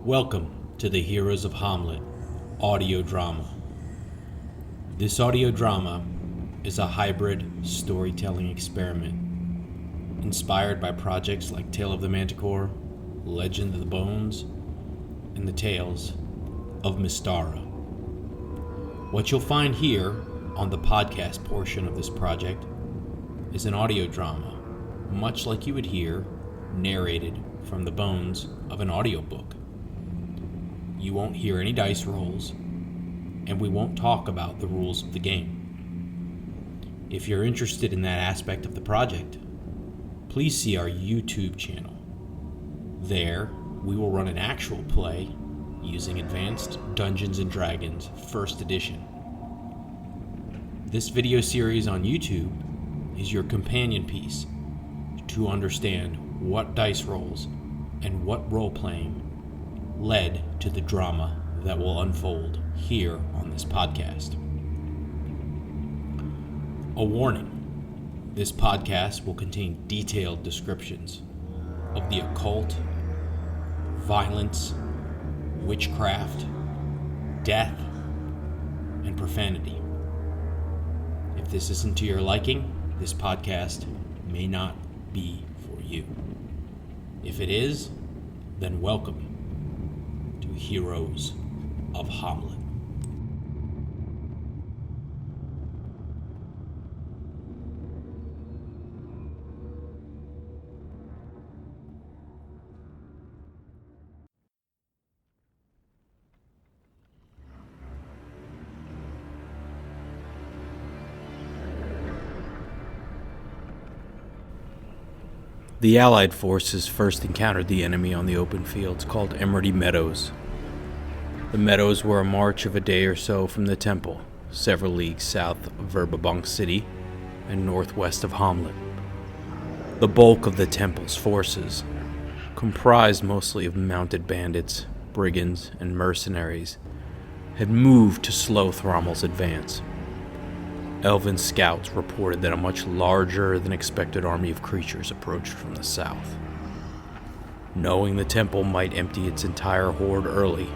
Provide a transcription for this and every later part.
Welcome to the Heroes of Hommlet audio drama. This audio drama is a hybrid storytelling experiment inspired by projects like Tale of the Manticore, Legend of the Bones, and the Tales of Mystara. What you'll find here on the podcast portion of this project is an audio drama, much like you would hear narrated from the bones of an audiobook. You won't hear any dice rolls, and we won't talk about the rules of the game. If you're interested in that aspect of the project, please see our YouTube channel. There, we will run an actual play using Advanced Dungeons & Dragons 1st Edition. This video series on YouTube is your companion piece to understand what dice rolls and what role-playing led to the drama that will unfold here on this podcast. A warning: this podcast will contain detailed descriptions of the occult, violence, witchcraft, death, and profanity. If this isn't to your liking, this podcast may not be for you. If it is, then welcome to Heroes of Hommlet. The Allied forces first encountered the enemy on the open fields called Emerald Meadows. The meadows were a march of a day or so from the temple, several leagues south of Verbabunk City and northwest of Hommlet. The bulk of the temple's forces, comprised mostly of mounted bandits, brigands, and mercenaries, had moved to slow Thrommel's advance. Elven scouts reported that a much larger than expected army of creatures approached from the south. Knowing the temple might empty its entire horde early,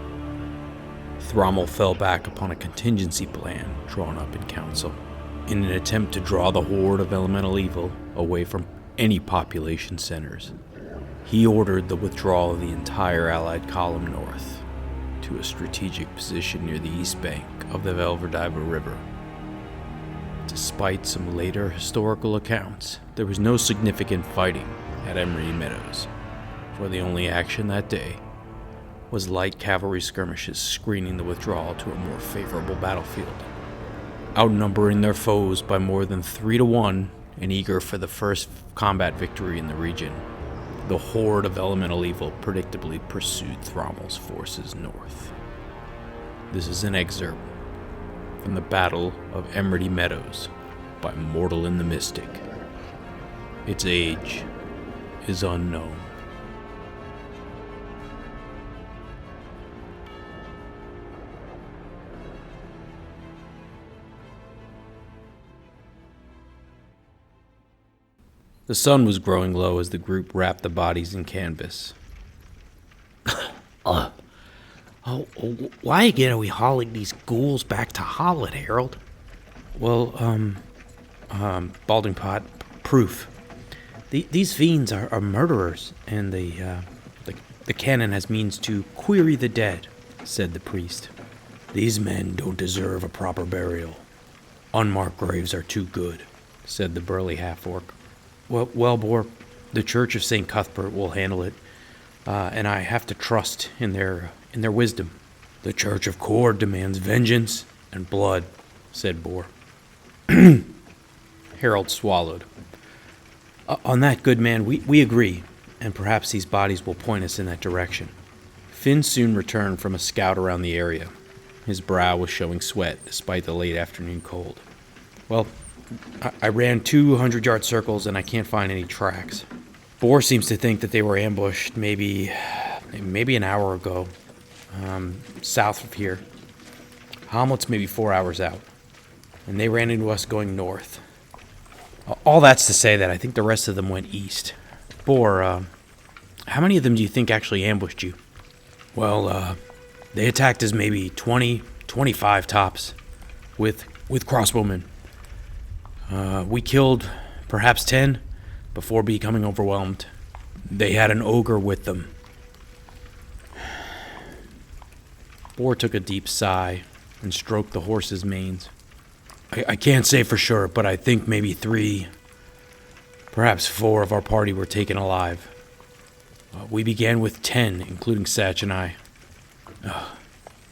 Thrommel fell back upon a contingency plan drawn up in council. In an attempt to draw the horde of elemental evil away from any population centers, he ordered the withdrawal of the entire Allied column north to a strategic position near the east bank of the Velverdiver River. Despite some later historical accounts, there was no significant fighting at Emerald Meadows, for the only action that day was light cavalry skirmishes screening the withdrawal to a more favorable battlefield. Outnumbering their foes by more than 3-1 and eager for the first combat victory in the region, the horde of elemental evil predictably pursued Thrommel's forces north. This is an excerpt from the Battle of Emerald Meadows by Mortal the Mystic. Its age is unknown. The sun was growing low as the group wrapped the bodies in canvas. Why again are we hauling these ghouls back to Hommlet, Harold? Well, Balding Pot, proof. These fiends are murderers, and the canon has means to query the dead, said the priest. These men don't deserve a proper burial. Unmarked graves are too good, said the burly half-orc. Well, Boar, the Church of St. Cuthbert will handle it, and I have to trust in their wisdom. The Church of Cord demands vengeance and blood, said Boar. Harold swallowed. On that, good man, we agree, and perhaps these bodies will point us in that direction. Finn soon returned from a scout around the area. His brow was showing sweat despite the late afternoon cold. Well, I ran 200-yard circles and I can't find any tracks. Boar seems to think that they were ambushed maybe an hour ago, south of here. Hommlet's maybe 4 hours out, and they ran into us going north. All that's to say that I think the rest of them went east. Boar, how many of them do you think actually ambushed you? Well, they attacked us maybe 20, 25 tops with crossbowmen. We killed perhaps 10 before becoming overwhelmed. They had an ogre with them. Boar took a deep sigh and stroked the horse's manes. I can't say for sure, but I think maybe 3, perhaps 4 of our party were taken alive. We began with 10, including Satch and I.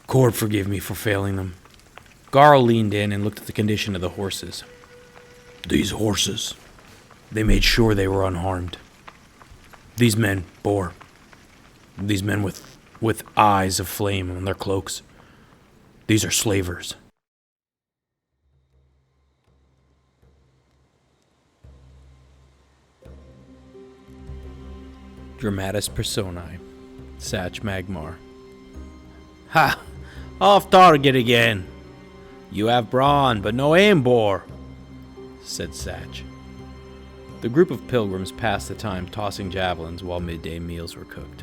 Cord, forgive me for failing them. Garl leaned in and looked at the condition of the horses. These horses, they made sure they were unharmed. These men, Boar, these men with eyes of flame on their cloaks, these are slavers. Dramatis Personae, Satch Magmar. Ha! Off target again. You have brawn, but no aim, Boar, said Satch. The group of pilgrims passed the time tossing javelins while midday meals were cooked.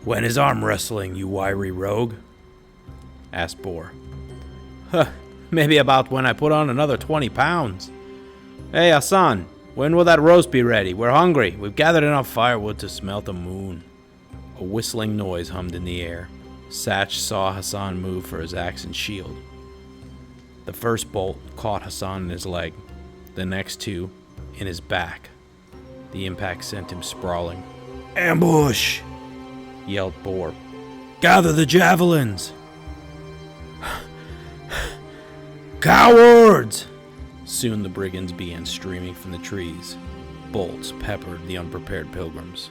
When is arm wrestling, you wiry rogue? Asked Boar. Huh, maybe about when I put on another 20 pounds. Hey, Hassan, when will that roast be ready? We're hungry. We've gathered enough firewood to smelt a moon. A whistling noise hummed in the air. Satch saw Hassan move for his axe and shield. The first bolt caught Hassan in his leg, the next 2 in his back. The impact sent him sprawling. Ambush! Yelled Boar. Gather the javelins! Cowards! Soon the brigands began streaming from the trees. Bolts peppered the unprepared pilgrims.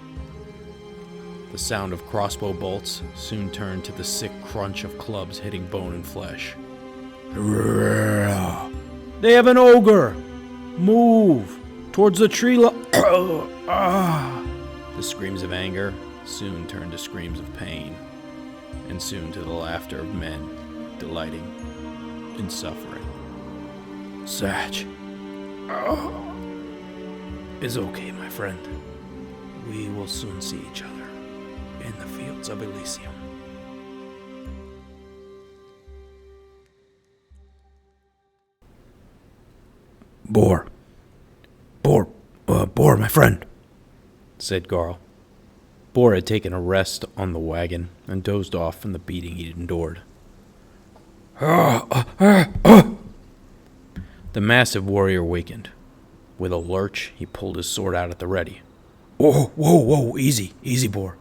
The sound of crossbow bolts soon turned to the sick crunch of clubs hitting bone and flesh. They have an ogre! Move! Towards the tree The screams of anger soon turned to screams of pain, and soon to the laughter of men delighting in suffering. Satch. It's okay, my friend. We will soon see each other in the fields of Elysium. Boar, my friend, said Garl. Boar had taken a rest on the wagon and dozed off from the beating he'd endured. The massive warrior wakened. With a lurch, he pulled his sword out at the ready. Whoa, easy, Boar.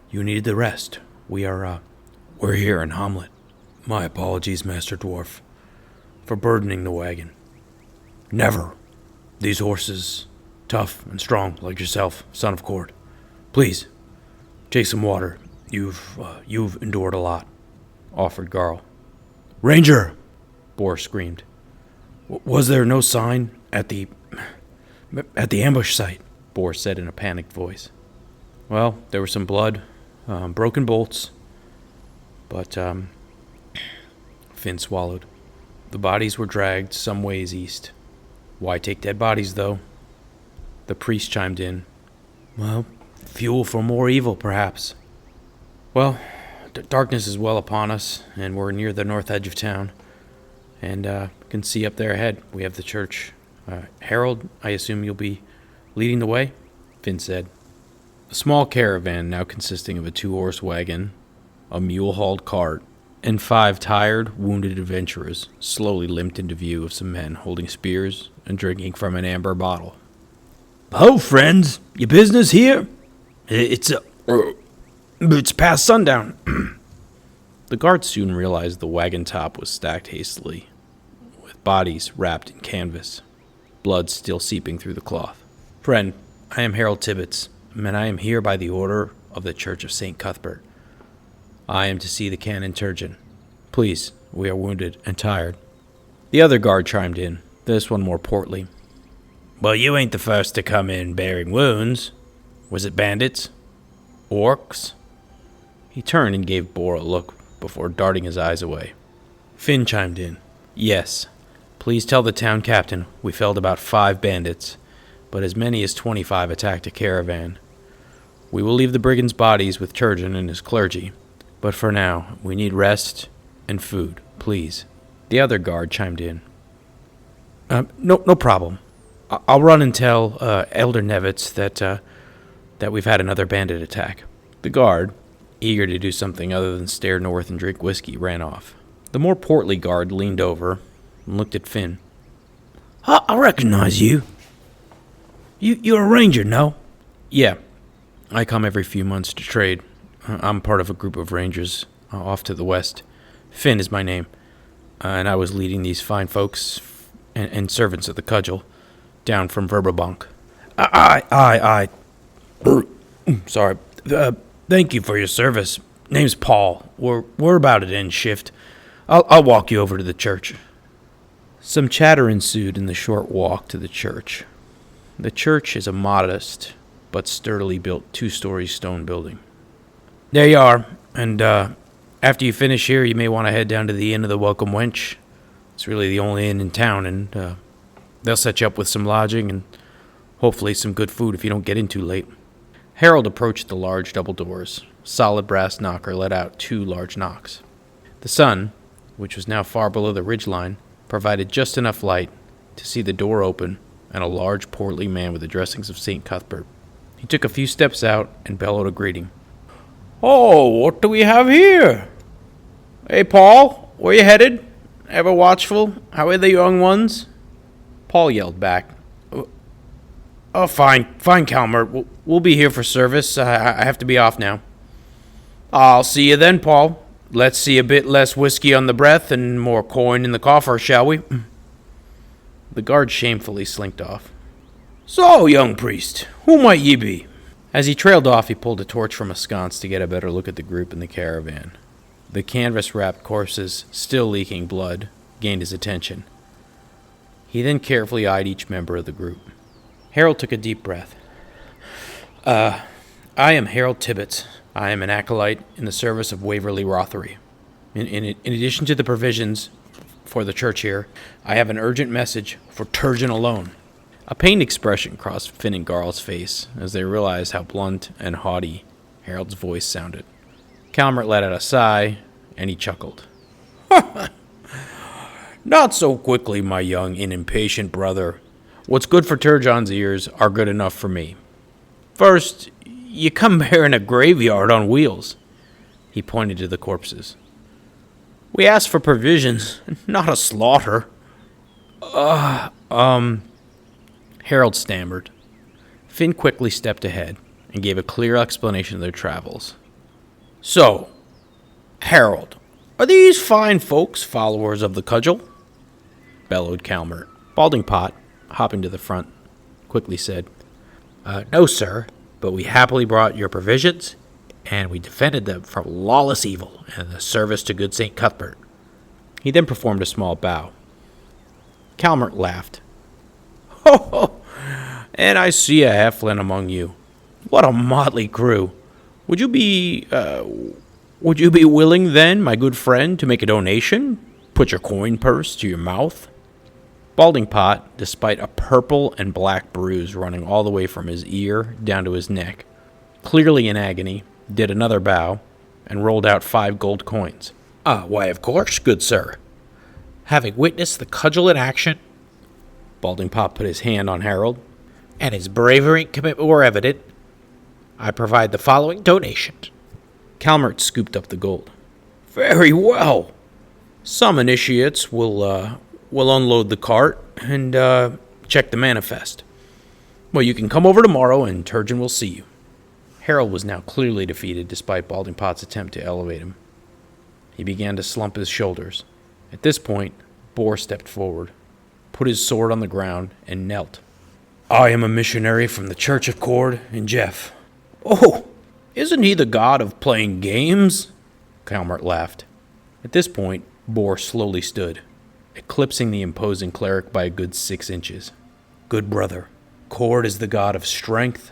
You needed the rest. We're here in Hommlet. My apologies, Master Dwarf, for burdening the wagon. Never. These horses, tough and strong like yourself, son of Cord. Please, take some water. You've endured a lot, offered Garl. Ranger! Boar screamed. Was there no sign at the ambush site? Boar said in a panicked voice. Well, there was some blood, broken bolts, but, Finn swallowed. The bodies were dragged some ways east. Why take dead bodies, though? The priest chimed in. Well, fuel for more evil, perhaps. Well, darkness is well upon us, and we're near the north edge of town. And can see up there ahead, we have the church. Harold, I assume you'll be leading the way? Finn said. A small caravan, now consisting of a 2-horse wagon, a mule-hauled cart, and 5 tired, wounded adventurers, slowly limped into view of some men holding spears and drinking from an amber bottle. Ho, friends! Your business here? It's past sundown. The guards soon realized the wagon top was stacked hastily, with bodies wrapped in canvas, blood still seeping through the cloth. Friend, I am Harold Tibbets, and I am here by the order of the Church of St. Cuthbert. I am to see the Canon Turgeon. Please, we are wounded and tired. The other guard chimed in, this one more portly. Well, you ain't the first to come in bearing wounds. Was it bandits? Orcs? He turned and gave Boar a look before darting his eyes away. Finn chimed in. Yes. Please tell the town captain we felled about 5 bandits, but as many as 25 attacked a caravan. We will leave the brigands' bodies with Turgeon and his clergy, but for now, we need rest and food, please." The other guard chimed in. No problem. I'll run and tell Elder Nevitz that we've had another bandit attack." The guard, eager to do something other than stare north and drink whiskey, ran off. The more portly guard leaned over and looked at Finn. I recognize you. You're a ranger, no? "Yeah, I come every few months to trade. I'm part of a group of rangers off to the west. Finn is my name, and I was leading these fine folks and servants of the cudgel down from Verbebank." I sorry. Thank you for your service. Name's Paul. We're about at end shift. I'll walk you over to the church." Some chatter ensued in the short walk to the church. The church is a modest but sturdily built 2-story stone building. There you are. And after you finish here, you may want to head down to the Inn of the Welcome Wench. It's really the only inn in town, and they'll set you up with some lodging and hopefully some good food if you don't get in too late. Harold approached the large double doors. A solid brass knocker let out 2 large knocks. The sun, which was now far below the ridgeline, provided just enough light to see the door open and a large portly man with the dressings of St. Cuthbert. He took a few steps out and bellowed a greeting. "Oh, what do we have here? Hey, Paul, where you headed? Ever watchful? How are the young ones?" Paul yelled back. "Oh, fine, Calmer. We'll be here for service. I have to be off now." "I'll see you then, Paul. Let's see a bit less whiskey on the breath and more coin in the coffer, shall we?" The guard shamefully slinked off. "So, young priest, who might ye be?" As he trailed off, he pulled a torch from a sconce to get a better look at the group in the caravan. The canvas-wrapped corpses, still leaking blood, gained his attention. He then carefully eyed each member of the group. Harold took a deep breath. I am Harold Tibbets. I am an acolyte in the service of Waverley Rothery. In addition to the provisions for the church here, I have an urgent message for Turgeon alone." A pained expression crossed Finn and Garl's face as they realized how blunt and haughty Harold's voice sounded. Calmert let out a sigh, and he chuckled. "Not so quickly, my young and impatient brother. What's good for Turgeon's ears are good enough for me. First, you come bearing a graveyard on wheels." He pointed to the corpses. "We asked for provisions, not a slaughter." Harold stammered. Finn quickly stepped ahead and gave a clear explanation of their travels. "So, Harold, are these fine folks followers of the cudgel?" bellowed Calmert. Balding Pot, hopping to the front, quickly said, "No, sir, but we happily brought your provisions, and we defended them from lawless evil and the service to good St. Cuthbert." He then performed a small bow. Calmert laughed. "Ho, and I see a Heflin among you. What a motley crew. Would you be willing then, my good friend, to make a donation? Put your coin purse to your mouth?" Balding Pot, despite a purple and black bruise running all the way from his ear down to his neck, clearly in agony, did another bow and rolled out 5 gold coins. Why, of course, good sir. Having witnessed the cudgel in action," Balding Pot put his hand on Harold, "and his bravery and commitment were evident, I provide the following donation." Calmert scooped up the gold. "Very well. Some initiates will unload the cart and check the manifest. Well, you can come over tomorrow and Turgeon will see you." Harold was now clearly defeated despite Balding Pot's attempt to elevate him. He began to slump his shoulders. At this point, Boar stepped forward, put his sword on the ground, and knelt. "I am a missionary from the Church of Cord in Jeff." "Oh, isn't he the god of playing games?" Calmert laughed. At this point, Boar slowly stood, eclipsing the imposing cleric by a good 6 inches. "Good brother, Cord is the god of strength,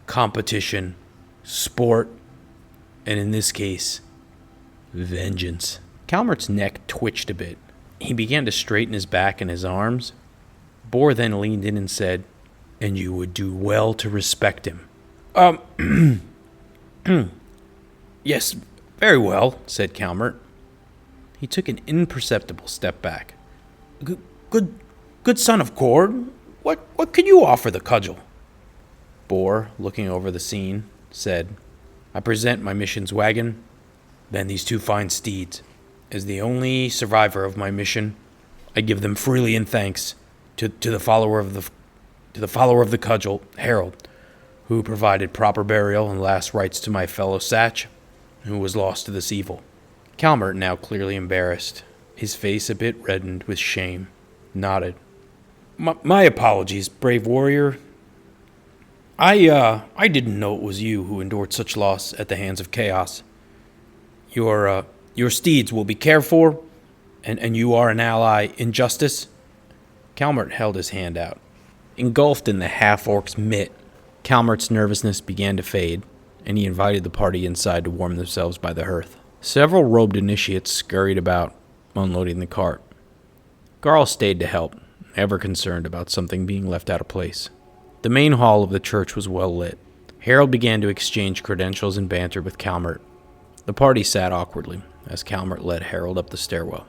competition, sport, and in this case, vengeance." Calmert's neck twitched a bit. He began to straighten his back and his arms. Boar then leaned in and said, "And you would do well to respect him." Yes, very well, said Calmert. He took an imperceptible step back. Good son of Cord, what can you offer the cudgel? Boar, looking over the scene, said, I present my mission's wagon, then these two fine steeds. As the only survivor of my mission, I give them freely in thanks to the follower of the cudgel, Harold, who provided proper burial and last rites to my fellow Satch, who was lost to this evil. Calmert, now clearly embarrassed, his face a bit reddened with shame, nodded. My apologies, brave warrior. I didn't know it was you who endured such loss at the hands of chaos. Your steeds will be cared for, and you are an ally in justice. Calmert held his hand out. Engulfed in the half-orc's mitt, Calmert's nervousness began to fade, and he invited the party inside to warm themselves by the hearth. Several robed initiates scurried about, unloading the cart. Garl stayed to help, ever concerned about something being left out of place. The main hall of the church was well lit. Harold began to exchange credentials and banter with Calmert. The party sat awkwardly as Calmert led Harold up the stairwell.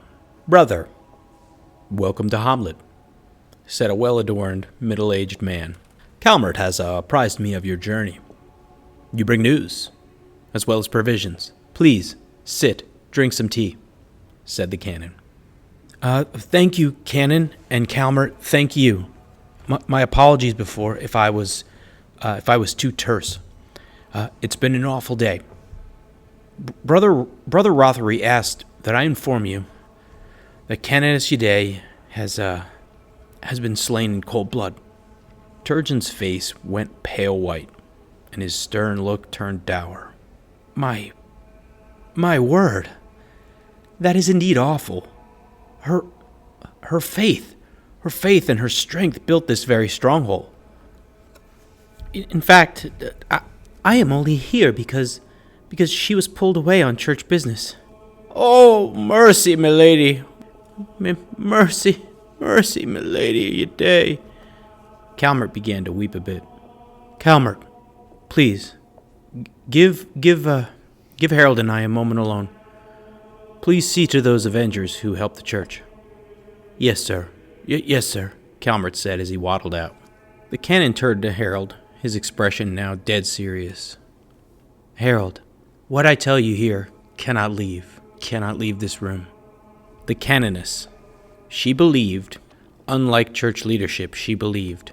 Brother, welcome to Hommlet, said a well-adorned, middle-aged man. Calmert has apprised me of your journey. You bring news, as well as provisions. Please, sit, drink some tea, said the canon. Thank you, Canon, and Calmert, thank you. My apologies before if I was too terse. It's been an awful day. Brother Rothery asked that I inform you that Canis Yday has been slain in cold blood. Turgeon's face went pale white, and his stern look turned dour. My word, that is indeed awful. Her faith and her strength built this very stronghold. In fact, I am only here because she was pulled away on church business. Oh, mercy, milady. Mercy, milady, Yday. Calmert began to weep a bit. Calmert, please, give Harold and I a moment alone. Please see to those Avengers who helped the church. Yes, sir. Yes, sir, Calmert said as he waddled out. The canon turned to Harold, his expression now dead serious. Harold, what I tell you here cannot leave this room. The canoness, she believed, unlike church leadership, she believed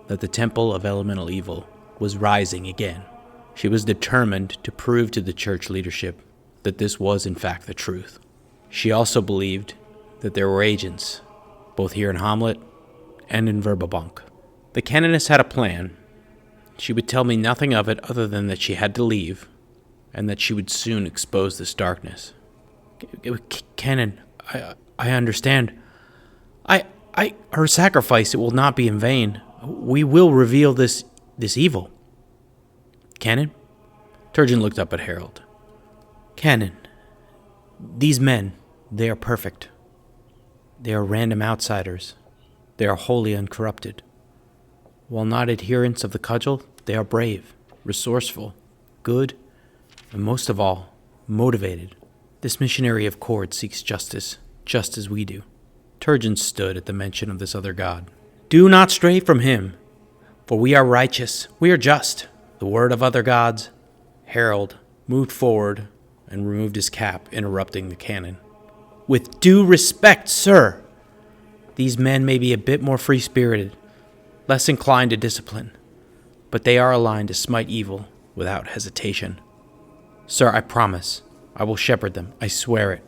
that the temple of elemental evil was rising again. She was determined to prove to the church leadership that this was in fact the truth. She also believed that there were agents, both here in Hommlet and in Verbabank. The canoness had a plan. She would tell me nothing of it other than that she had to leave, and that she would soon expose this darkness. Canon, I understand. Her sacrifice, it will not be in vain. We will reveal this evil. Canon? Turgeon looked up at Harold. Canon, these men, they are perfect. They are random outsiders. They are wholly uncorrupted. While not adherents of the cudgel, they are brave, resourceful, good, and most of all, motivated. This missionary of Cord seeks justice, just as we do. Turgeon stood at the mention of this other god. Do not stray from him, for we are righteous, we are just. The word of other gods. Harold moved forward and removed his cap, interrupting the canon. With due respect, sir, these men may be a bit more free-spirited, less inclined to discipline, but they are aligned to smite evil without hesitation. Sir, I promise, I will shepherd them, I swear it.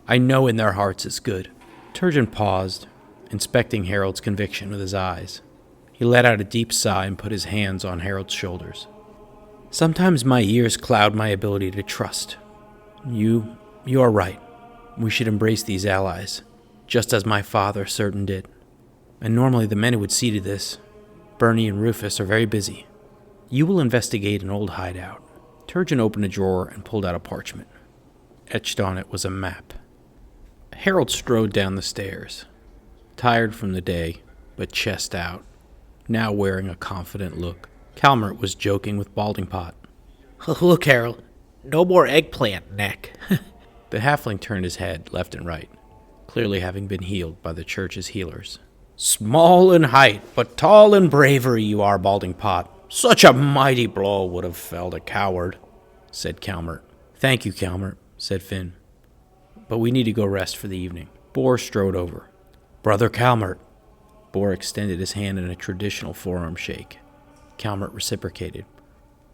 I know in their hearts is good. Turgeon paused, inspecting Harold's conviction with his eyes. He let out a deep sigh and put his hands on Harold's shoulders. Sometimes my ears cloud my ability to trust. You are right. We should embrace these allies, just as my father certain did. And normally the men who would see to this, Bernie and Rufus, are very busy. You will investigate an old hideout. Turgeon opened a drawer and pulled out a parchment. Etched on it was a map. Harold strode down the stairs, tired from the day, but chest out, now wearing a confident look. Calmert was joking with Balding Pot. Look, Harold, no more eggplant neck. The halfling turned his head left and right, clearly having been healed by the church's healers. Small in height, but tall in bravery you are, Balding Pot. Such a mighty blow would have felled a coward, said Calmert. Thank you, Calmert, said Finn. But we need to go rest for the evening. Boar strode over. Brother Calmert. Boar extended his hand in a traditional forearm shake. Calmert reciprocated.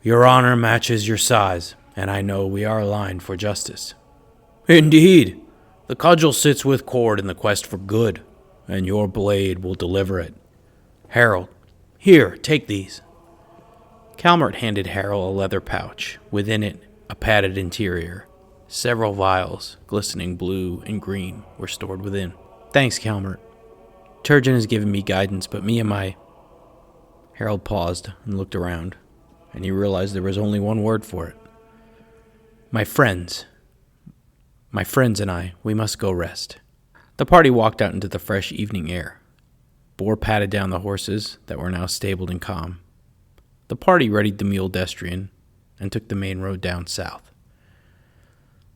Your honor matches your size, and I know we are aligned for justice. Indeed. The cudgel sits with cord in the quest for good, and your blade will deliver it. Harold, here, take these. Calmert handed Harold a leather pouch, within it a padded interior. Several vials, glistening blue and green, were stored within. Thanks, Calmert. Turgeon has given me guidance, but me and my... Harold paused and looked around, and he realized there was only one word for it. My friends and I, we must go rest. The party walked out into the fresh evening air. Boar patted down the horses that were now stabled and calm. The party readied the mule destrian and took the main road down south.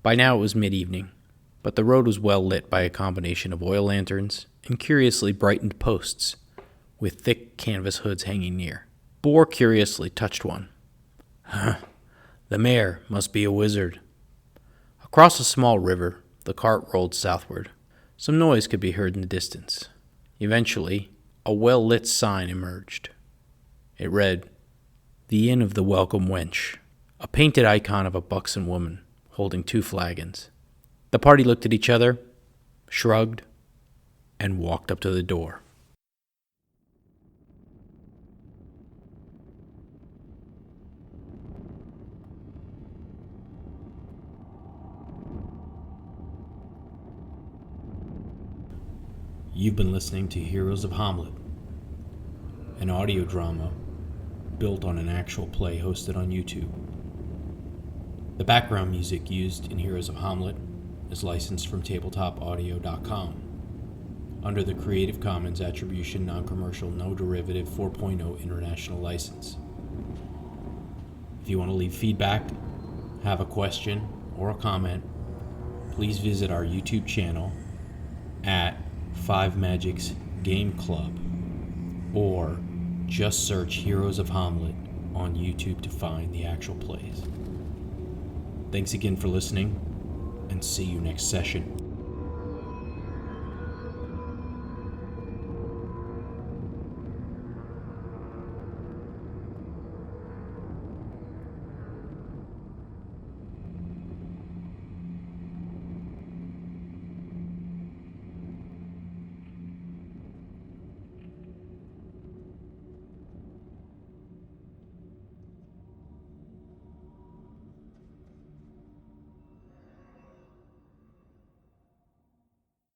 By now it was mid-evening, but the road was well lit by a combination of oil lanterns and curiously brightened posts with thick canvas hoods hanging near. Boar curiously touched one. The mayor must be a wizard. Across a small river, the cart rolled southward. Some noise could be heard in the distance. Eventually, a well-lit sign emerged. It read, The Inn of the Welcome Wench, a painted icon of a buxom woman holding 2 flagons. The party looked at each other, shrugged, and walked up to the door. You've been listening to Heroes of Hommlet, an audio drama built on an actual play hosted on YouTube. The background music used in Heroes of Hommlet is licensed from tabletopaudio.com under the Creative Commons Attribution Non-Commercial No Derivative 4.0 International License. If you want to leave feedback, have a question, or a comment, please visit our YouTube channel at 5 Magics Game Club, or just search Heroes of Hommlet on YouTube to find the actual plays. Thanks again for listening, and see you next session.